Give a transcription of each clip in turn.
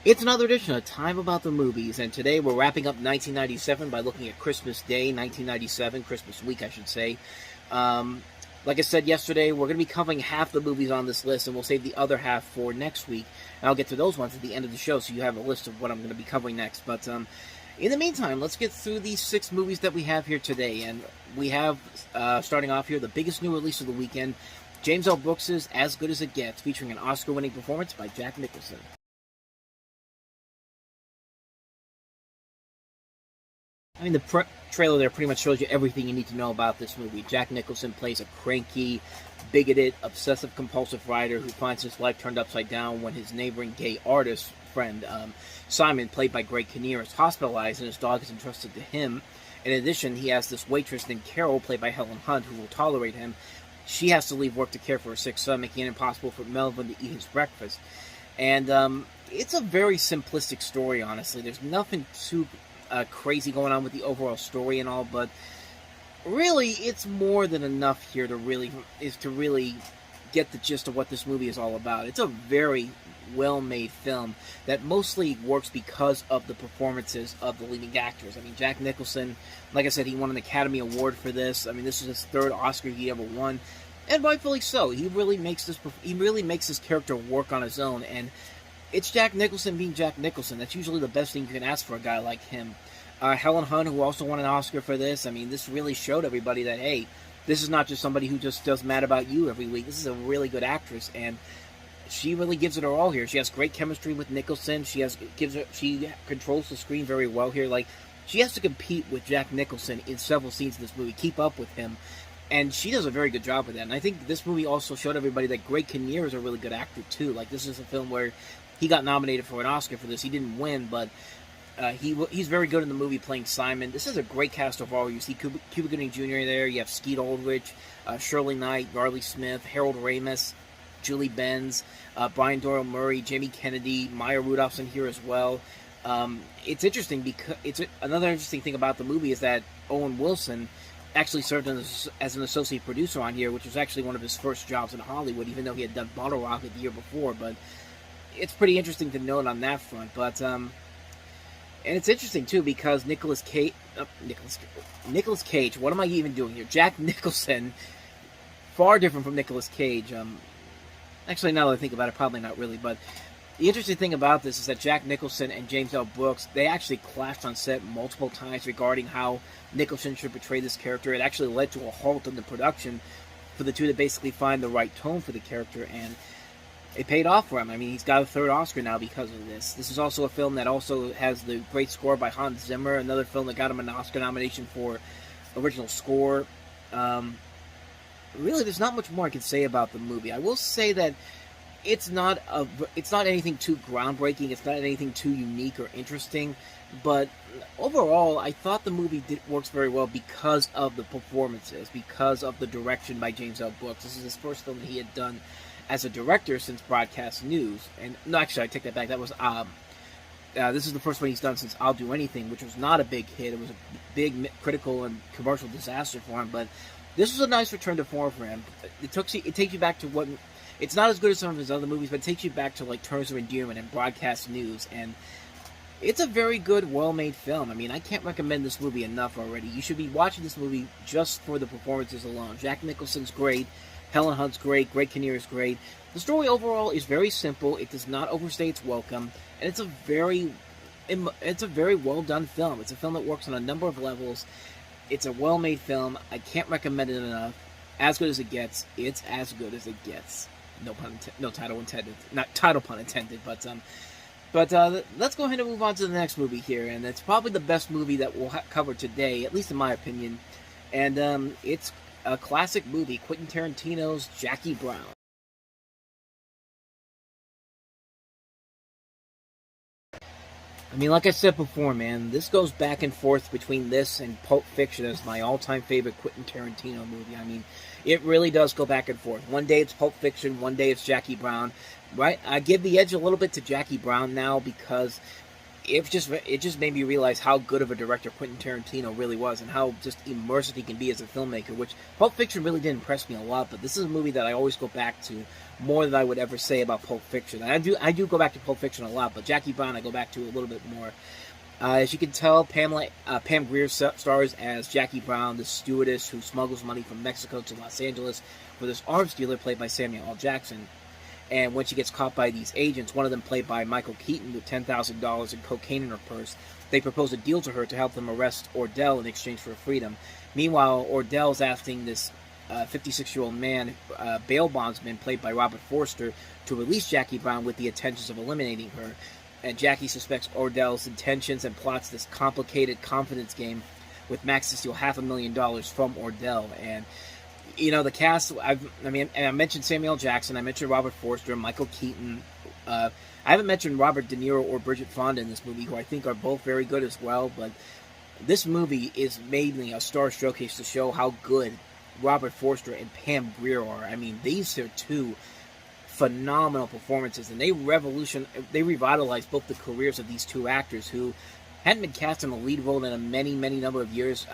It's another edition of Time About the Movies, and today we're wrapping up 1997 by looking at Christmas Day, 1997, Christmas week, I should say. Um, like I said yesterday, we're going to be covering half the movies on this list, and we'll save the other half for next week. And I'll get to those ones at the end of the show, so you have a list of what I'm going to be covering next. But in the meantime, let's get through these 6 movies that we have here today. And we have, starting off here, the biggest new release of the weekend, James L. Brooks' As Good As It Gets, featuring an Oscar-winning performance by Jack Nicholson. I mean, the trailer there pretty much shows you everything you need to know about this movie. Jack Nicholson plays a cranky, bigoted, obsessive-compulsive writer who finds his life turned upside down when his neighboring gay artist friend, Simon, played by Greg Kinnear, is hospitalized and his dog is entrusted to him. In addition, he has this waitress named Carol, played by Helen Hunt, who will tolerate him. She has to leave work to care for her sick son, making it impossible for Melvin to eat his breakfast. And it's a very simplistic story, honestly. There's nothing too crazy going on with the overall story and all, but really it's more than enough here to really get the gist of what this movie is all about. It's a very well-made film that mostly works because of the performances of the leading actors. I mean, Jack Nicholson, like I said, he won an Academy Award for this. I mean, this is his 3rd Oscar he ever won, and rightfully so. He really makes this character work on his own, and it's Jack Nicholson being Jack Nicholson. That's usually the best thing you can ask for a guy like him. Helen Hunt, who also won an Oscar for this, I mean, this really showed everybody that, hey, this is not just somebody who just does Mad About You every week. This is a really good actress, and she really gives it her all here. She has great chemistry with Nicholson. She controls the screen very well here. Like, she has to compete with Jack Nicholson in several scenes in this movie, keep up with him, and she does a very good job with that. And I think this movie also showed everybody that Greg Kinnear is a really good actor, too. Like, this is a film where he got nominated for an Oscar for this. He didn't win, but he's very good in the movie playing Simon. This is a great cast overall. You see Cuba Gooding Jr. there. You have Skeet Ulrich, Shirley Knight, Riley Smith, Harold Ramis, Julie Benz, Brian Doyle Murray, Jamie Kennedy, Maya Rudolph's in here as well. It's interesting because another interesting thing about the movie is that Owen Wilson actually served as an associate producer on here, which was actually one of his first jobs in Hollywood, even though he had done Bottle Rocket the year before. But it's pretty interesting to note on that front. But and it's interesting too because Nicolas Cage. What am I even doing here? Jack Nicholson, far different from Nicolas Cage. Actually, now that I think about it, probably not really. But the interesting thing about this is that Jack Nicholson and James L. Brooks, they actually clashed on set multiple times regarding how Nicholson should portray this character. It actually led to a halt in the production for the two to basically find the right tone for the character, and it paid off for him. I mean, he's got a 3rd Oscar now because of this. This is also a film that also has the great score by Hans Zimmer, another film that got him an Oscar nomination for original score. Really, there's not much more I can say about the movie. I will say that it's not anything too groundbreaking. It's not anything too unique or interesting. But overall, I thought the movie works very well because of the performances, because of the direction by James L. Brooks. This is his first film that he had done as a director since Broadcast News. And no, actually, I take that back. That was this is the first one he's done since I'll Do Anything, which was not a big hit. It was a big critical and commercial disaster for him. But this was a nice return to form for him. It takes you back to what. It's not as good as some of his other movies, but it takes you back to like Terms of Endearment and Broadcast News, and it's a very good, well-made film. I mean, I can't recommend this movie enough already. You should be watching this movie just for the performances alone. Jack Nicholson's great, Helen Hunt's great, Greg Kinnear is great. The story overall is very simple. It does not overstay its welcome, and it's a very well-done film. It's a film that works on a number of levels. It's a well-made film. I can't recommend it enough. As good as it gets. It's as good as it gets. No title intended. Not title pun intended, but let's go ahead and move on to the next movie here, and it's probably the best movie that we'll cover today, at least in my opinion. And it's a classic movie, Quentin Tarantino's Jackie Brown. I mean, like I said before, man, this goes back and forth between this and Pulp Fiction as my all-time favorite Quentin Tarantino movie. I mean, it really does go back and forth. One day it's Pulp Fiction, one day it's Jackie Brown. Right? I give the edge a little bit to Jackie Brown now because it just made me realize how good of a director Quentin Tarantino really was, and how just immersive he can be as a filmmaker. Which Pulp Fiction really did impress me a lot, but this is a movie that I always go back to more than I would ever say about Pulp Fiction. And I do go back to Pulp Fiction a lot, but Jackie Brown I go back to a little bit more. As you can tell, Pam Grier stars as Jackie Brown, the stewardess who smuggles money from Mexico to Los Angeles for this arms dealer played by Samuel L. Jackson. And when she gets caught by these agents, one of them played by Michael Keaton with $10,000 in cocaine in her purse, they propose a deal to her to help them arrest Ordell in exchange for freedom. Meanwhile, Ordell's asking this 56-year-old man, bail bondsman played by Robert Forster, to release Jackie Brown with the intentions of eliminating her. And Jackie suspects Ordell's intentions and plots this complicated confidence game with Max to steal $500,000 from Ordell. And the cast, I mentioned Samuel L. Jackson, I mentioned Robert Forster, Michael Keaton. I haven't mentioned Robert De Niro or Bridget Fonda in this movie, who I think are both very good as well. But this movie is mainly a star showcase to show how good Robert Forster and Pam Grier are. I mean, these are two phenomenal performances, and they revitalized both the careers of these two actors who hadn't been cast in a lead role in a many number of years.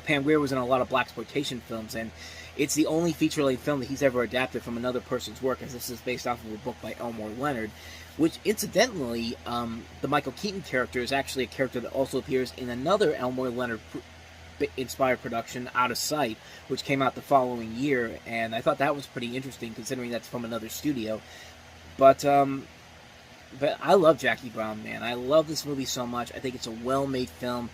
Pam Grier was in a lot of blaxploitation films, and it's the only feature-length film that he's ever adapted from another person's work, as this is based off of a book by Elmore Leonard, which, incidentally, the Michael Keaton character is actually a character that also appears in another Elmore Leonard-inspired production, Out of Sight, which came out the following year, and I thought that was pretty interesting, considering that's from another studio. But I love Jackie Brown, man. I love this movie so much. I think it's a well-made film.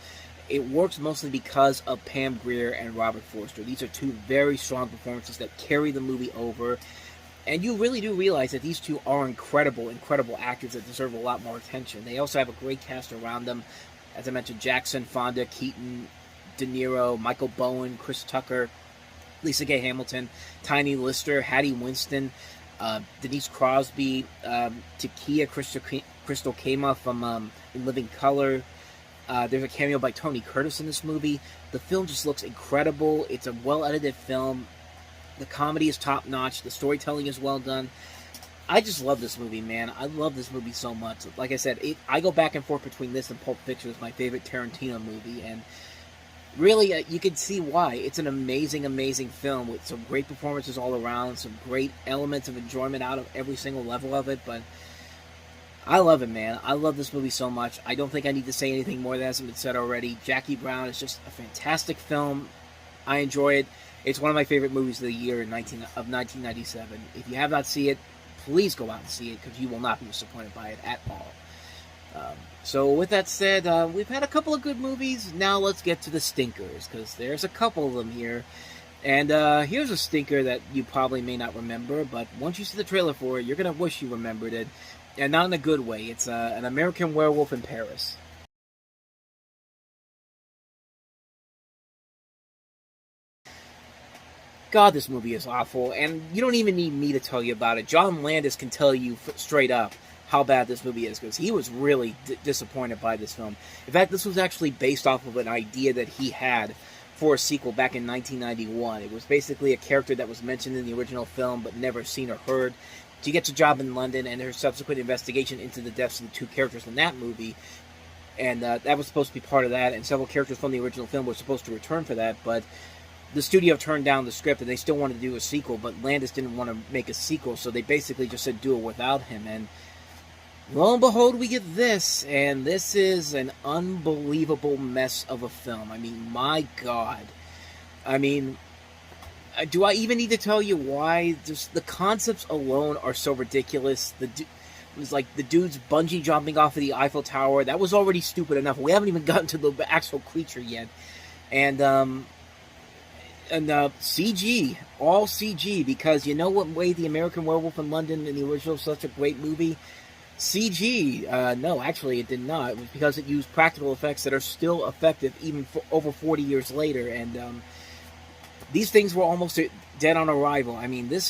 It works mostly because of Pam Grier and Robert Forster. These are two very strong performances that carry the movie over. And you really do realize that these two are incredible actors that deserve a lot more attention. They also have a great cast around them. As I mentioned, Jackson, Fonda, Keaton, De Niro, Michael Bowen, Chris Tucker, Lisa Gay Hamilton, Tiny Lister, Hattie Winston, Denise Crosby, Takia Crystal Kama from In Living Color. There's a cameo by Tony Curtis in this movie. The film just looks incredible. It's a well-edited film. The comedy is top-notch. The storytelling is well done. I just love this movie, man. I love this movie so much. Like I said, I go back and forth between this and Pulp Fiction as my favorite Tarantino movie, and really, you can see why. It's an amazing film with some great performances all around, some great elements of enjoyment out of every single level of it, but I love it, man. I love this movie so much. I don't think I need to say anything more that hasn't been said already. Jackie Brown is just a fantastic film. I enjoy it. It's one of my favorite movies of the year of 1997. If you have not seen it, please go out and see it, because you will not be disappointed by it at all. So with that said, we've had a couple of good movies. Now let's get to the stinkers, because there's a couple of them here. And here's a stinker that you probably may not remember, but once you see the trailer for it, you're going to wish you remembered it. And not in a good way. It's an American Werewolf in Paris. God, this movie is awful, and you don't even need me to tell you about it. John Landis can tell you straight up how bad this movie is, because he was really disappointed by this film. In fact, this was actually based off of an idea that he had for a sequel back in 1991. It was basically a character that was mentioned in the original film but never seen or heard. She gets a job in London, and her subsequent investigation into the deaths of the two characters in that movie, and that was supposed to be part of that, and several characters from the original film were supposed to return for that, but the studio turned down the script, and they still wanted to do a sequel, but Landis didn't want to make a sequel, so they basically just said do it without him, and lo and behold, we get this, and this is an unbelievable mess of a film. I mean, my God. I mean, do I even need to tell you why? Just the concepts alone are so ridiculous. It was like the dude's bungee jumping off of the Eiffel Tower. That was already stupid enough. We haven't even gotten to the actual creature yet. And CG, all CG, because you know what made The American Werewolf in London in the original such a great movie? CG. No, actually it did not. It was because it used practical effects that are still effective even for over 40 years later, and these things were almost dead on arrival. I mean, this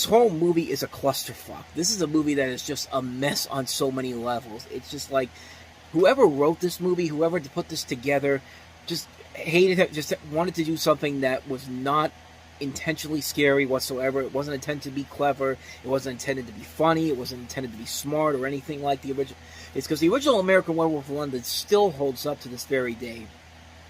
whole movie is a clusterfuck. This is a movie that is just a mess on so many levels. It's just like, whoever wrote this movie, whoever put this together, just hated it, just wanted to do something that was not intentionally scary whatsoever. It wasn't intended to be clever. It wasn't intended to be funny. It wasn't intended to be smart or anything like the original. It's because the original American Werewolf in London still holds up to this very day.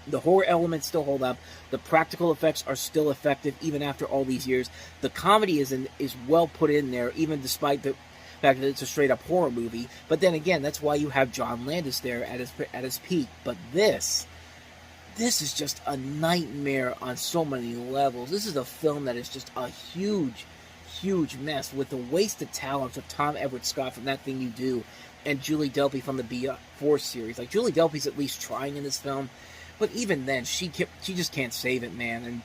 The horror elements still hold up. The practical effects are still effective even after all these years. The comedy is well put in there, even despite the fact that it's a straight up horror movie. But then again, that's why you have John Landis there at his peak. But this is just a nightmare on so many levels. This is a film that is just a huge, huge mess with the wasted talents of Tom Everett Scott from That Thing You Do and Julie Delpy from the B4 series. Like, Julie Delpy's at least trying in this film, but even then, she just can't save it, man. And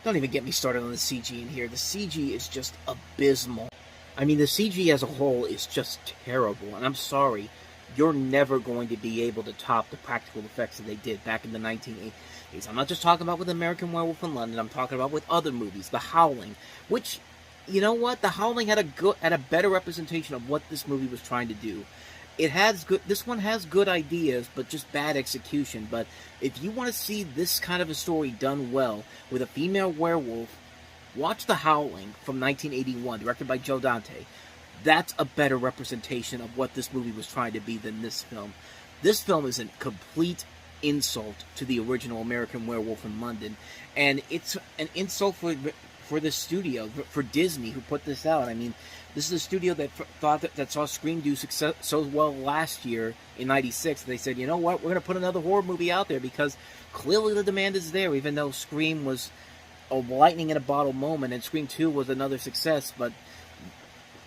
don't even get me started on the CG in here. The CG is just abysmal. I mean, the CG as a whole is just terrible, and I'm sorry. You're never going to be able to top the practical effects that they did back in the 1980s. I'm not just talking about with American Werewolf in London. I'm talking about with other movies. The Howling, which, you know what? The Howling had a better representation of what this movie was trying to do. This one has good ideas, but just bad execution. But if you want to see this kind of a story done well with a female werewolf, watch The Howling from 1981, directed by Joe Dante. That's a better representation of what this movie was trying to be than this film. This film is a complete insult to the original American Werewolf in London, and it's an insult for the studio, for Disney, who put this out. I mean, this is a studio that saw Scream do success so well last year in '96. They said, you know what, we're going to put another horror movie out there because clearly the demand is there, even though Scream was a lightning in a bottle moment and Scream 2 was another success. But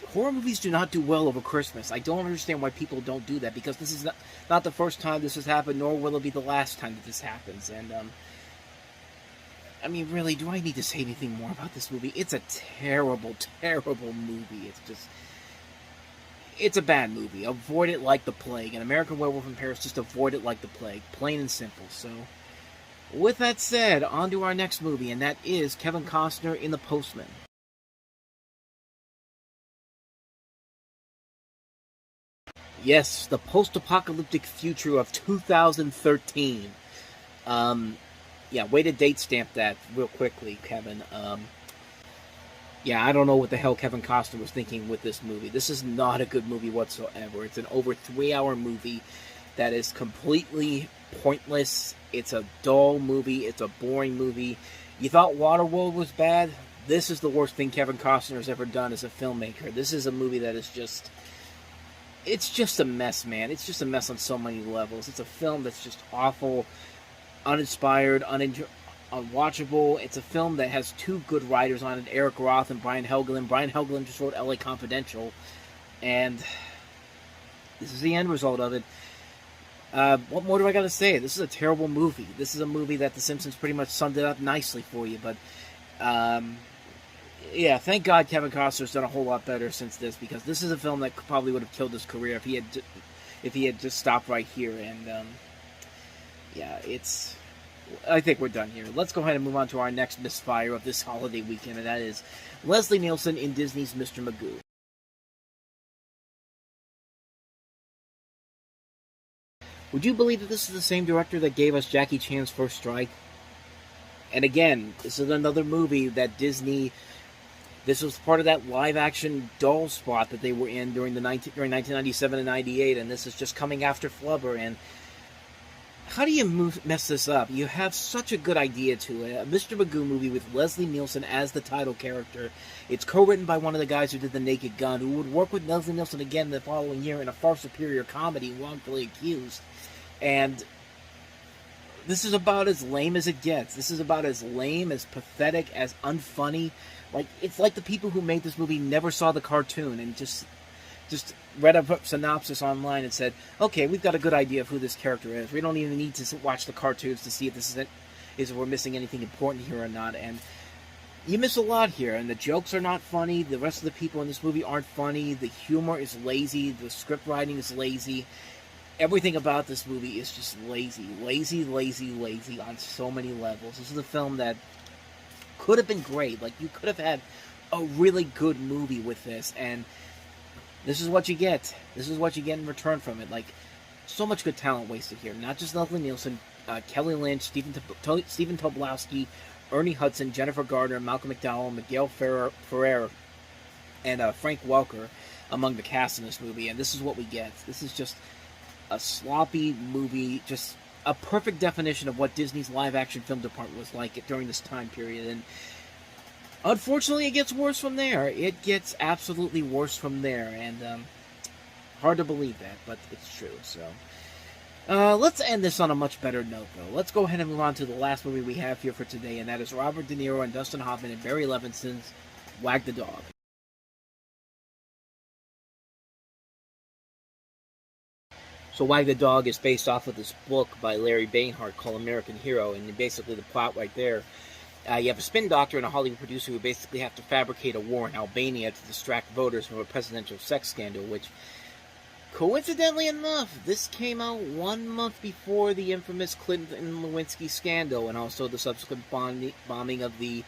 horror movies do not do well over Christmas. I don't understand why people don't do that, because this is not the first time this has happened, nor will it be the last time that this happens. And, I mean, really, do I need to say anything more about this movie? It's a terrible, terrible movie. It's a bad movie. Avoid it like the plague. And American Werewolf in Paris, just avoid it like the plague. Plain and simple. So, with that said, on to our next movie, and that is Kevin Costner in The Postman. Yes, the post-apocalyptic future of 2013. Yeah, way to date stamp that real quickly, Kevin. Yeah, I don't know what the hell Kevin Costner was thinking with this movie. This is not a good movie whatsoever. It's an over 3-hour movie that is completely pointless. It's a dull movie. It's a boring movie. You thought Waterworld was bad? This is the worst thing Kevin Costner has ever done as a filmmaker. This is a movie that is just... It's just a mess, man. It's just a mess on so many levels. It's a film that's just awful, uninspired, unwatchable. It's a film that has two good writers on it, Eric Roth and Brian Helgeland. Brian Helgeland just wrote L.A. Confidential, and this is the end result of it. What more do I got to say? This is a terrible movie. This is a movie that The Simpsons pretty much summed it up nicely for you, but... yeah, thank God Kevin Costner's done a whole lot better since this, because this is a film that probably would have killed his career if he had just stopped right here. And yeah, I think we're done here. Let's go ahead and move on to our next misfire of this holiday weekend, and that is Leslie Nielsen in Disney's Mr. Magoo. Would you believe that this is the same director that gave us Jackie Chan's First Strike? And again, this is another movie that Disney... This was part of that live-action doll spot that they were in during 1997 and 98, and this is just coming after Flubber. And how do you mess this up? You have such a good idea to it. A Mr. Magoo movie with Leslie Nielsen as the title character. It's co-written by one of the guys who did The Naked Gun, who would work with Leslie Nielsen again the following year in a far superior comedy, Wrongfully Accused. And this is about as lame as it gets. This is about as lame, as pathetic, as unfunny. Like, it's like the people who made this movie never saw the cartoon and just read a synopsis online and said, okay, we've got a good idea of who this character is. We don't even need to watch the cartoons to see if we're missing anything important here or not. And you miss a lot here. And the jokes are not funny. The rest of the people in this movie aren't funny. The humor is lazy. The script writing is lazy. Everything about this movie is just lazy. Lazy, lazy, lazy on so many levels. This is a film that could have been great. Like, you could have had a really good movie with this, and this is what you get. This is what you get in return from it. Like, so much good talent wasted here. Not just Leslie Nielsen, Kelly Lynch, Stephen Tobolowsky, Ernie Hudson, Jennifer Garner, Malcolm McDowell, Miguel Ferrer, and Frank Welker among the cast in this movie. And this is what we get. This is just a sloppy movie, just a perfect definition of what Disney's live-action film department was like during this time period. And unfortunately, it gets worse from there. It gets absolutely worse from there. And hard to believe that, but it's true. So let's end this on a much better note, though. Let's go ahead and move on to the last movie we have here for today, and that is Robert De Niro and Dustin Hoffman and Barry Levinson's Wag the Dog. So Wag the Dog is based off of this book by Larry Bainhart called American Hero, and basically the plot right there, you have a spin doctor and a Hollywood producer who basically have to fabricate a war in Albania to distract voters from a presidential sex scandal, which, coincidentally enough, this came out 1 month before the infamous Clinton-Lewinsky scandal, and also the subsequent bombing of the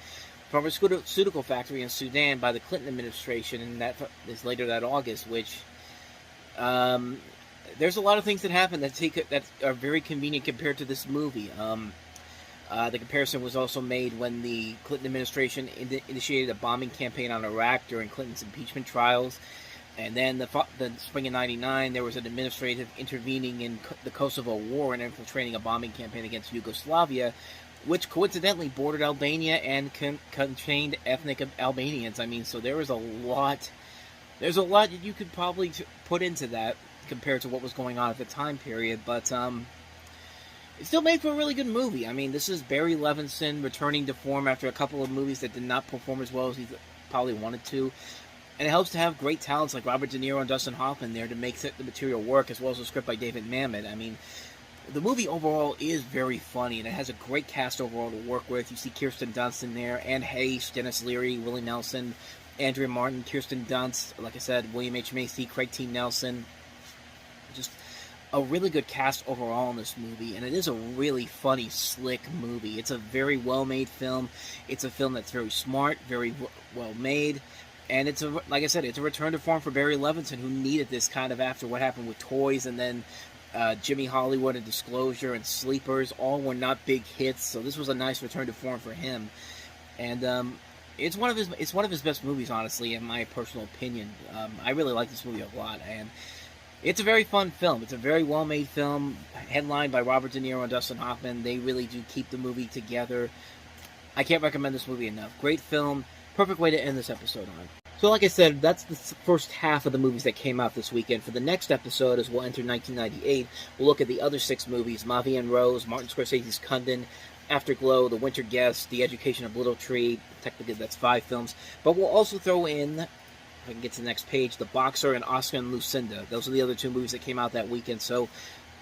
pharmaceutical factory in Sudan by the Clinton administration, and that is later that August, which there's a lot of things that happen that are very convenient compared to this movie. The comparison was also made when the Clinton administration initiated a bombing campaign on Iraq during Clinton's impeachment trials. And then the spring of '99, there was an administrative intervening in the Kosovo War and infiltrating a bombing campaign against Yugoslavia, which coincidentally bordered Albania and contained ethnic Albanians. I mean, so there was a lot. There's a lot that you could probably put into that compared to what was going on at the time period, but it still made for a really good movie. I mean, this is Barry Levinson returning to form after a couple of movies that did not perform as well as he probably wanted to. And it helps to have great talents like Robert De Niro and Dustin Hoffman there to make the material work, as well as a script by David Mamet. I mean, the movie overall is very funny, and it has a great cast overall to work with. You see Kirsten Dunst in there, Anne Heche, Dennis Leary, Willie Nelson, Andrea Martin, Kirsten Dunst, like I said, William H. Macy, Craig T. Nelson. Just a really good cast overall in this movie, and it is a really funny, slick movie. It's a very well-made film. It's a film that's very smart, very well-made. And it's like I said, it's a return to form for Barry Levinson, who needed this kind of after what happened with Toys, and then Jimmy Hollywood and Disclosure and Sleepers. All were not big hits, so this was a nice return to form for him. And it's one of his best movies, honestly, in my personal opinion. I really like this movie a lot, and it's a very fun film. It's a very well-made film, headlined by Robert De Niro and Dustin Hoffman. They really do keep the movie together. I can't recommend this movie enough. Great film. Perfect way to end this episode on. So like I said, that's the first half of the movies that came out this weekend. For the next episode, as we'll enter 1998, we'll look at the other 6 movies: Mavi and Rose, Martin Scorsese's Kundun, Afterglow, The Winter Guest, The Education of Little Tree. Technically, that's 5 films. But we'll also throw in, if I can get to the next page, The Boxer and Oscar and Lucinda. Those are the other 2 movies that came out that weekend. So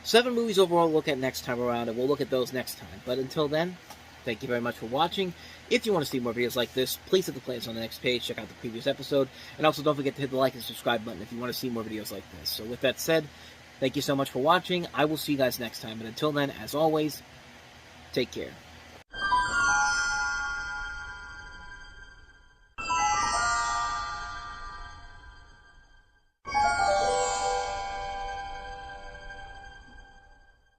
7 movies overall to look at next time around, and we'll look at those next time. But until then, thank you very much for watching. If you want to see more videos like this, please hit the playlist on the next page, check out the previous episode, and also don't forget to hit the like and subscribe button if you want to see more videos like this. So with that said, thank you so much for watching. I will see you guys next time, but until then, as always, take care.